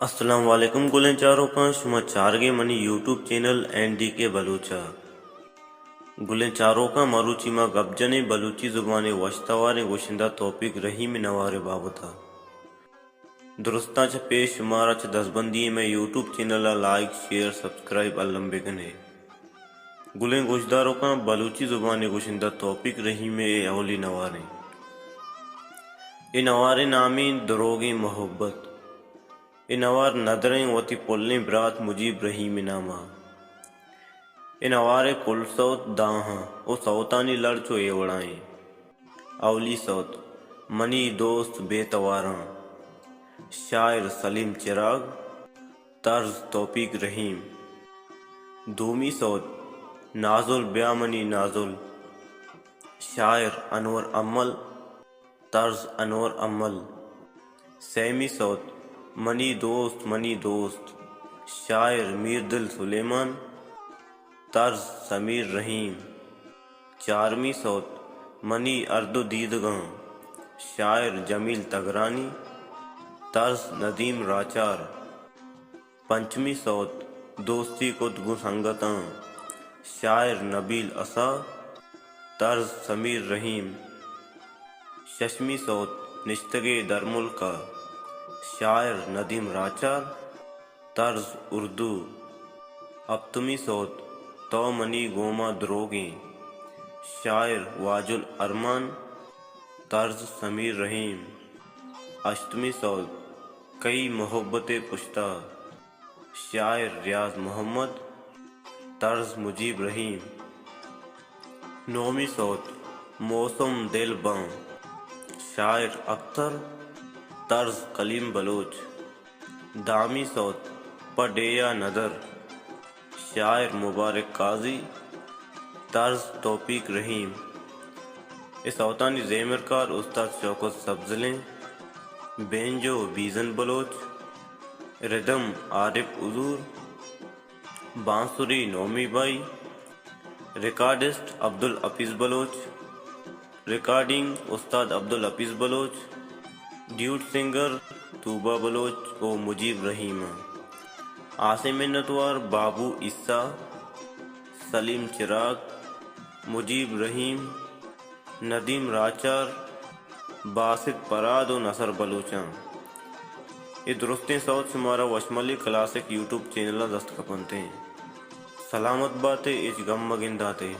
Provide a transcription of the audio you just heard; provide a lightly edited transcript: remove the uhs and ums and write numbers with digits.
السلام علیکم گلیں چاروں کا شما چارگے منی یوٹیوب چینل این ڈی کے بلوچا گلیں چاروں کا مروچی ما گبجنے بلوچی زبان وشتوارے گوشندہ توپک رحیم نوارے بابتا درستان چھ پیش شمارا چھ دستبندی میں YouTube channel like share subscribe علم بگنے گلیں گوشداروں کا بلوچی زبان گوشندہ توپک رحیم اولی نوارے نوارے نامین دروگی محبت نوار ندریں وتی پلیں برات مجیب رحیم نامہ نوارے کل صوت داہاں او صوتانی لڑچو ایوڑائیں اولی صوت منی دوست بے تواراں شاعر سلیم چراغ طرز توفیق رحیم دومی صوت نازل بیا منی نازل شاعر انور امل طرز انور امل سیمی صوت منی دوست شاعر میر دل سلیمان طرز سمیر رحیم چارمی صوت منی اردو دیدگاں شاعر جمیل تگرانی طرز ندیم راچار پنچمی صوت دوستی کت گو سنگتاں شاعر نبیل اسا طرز سمیر رحیم ششمی صوت نشتگے در ملکا شاعر ندیم راچار طرز اردو ہفتمی صوت تو منی گوما دروگیں شاعر واج الارمان طرز سمیر رحیم اشتمی صوت کئی محبت پشتا شاعر ریاض محمد طرز مجیب رحیم نومی صوت موسم دل باں شاعر اختر طرز کلیم بلوچ دامی صوت پڈیا نظر شاعر مبارک قاضی طرز توفیق رحیم صوتانی زیمرکار استاد شوکت سبزلیں بینجو بیزن بلوچ ردم عارف حضور بانسری Nomi by recordist Abdul Hafeez Baloch recording Ustad Abdul Hafeez Baloch duet singer Tooba Baloch و مجیب رحیم عاصم نتوار بابو عیسیٰ سلیم چراغ مجیب رحیم ندیم راچار باسط پراد و نصر بلوچاں یہ درستیں صوت شمارا وشملی کلاسک یوٹیوب چینل دست کپنتے ہیں سلامت باتیں اچ گم مگنداتے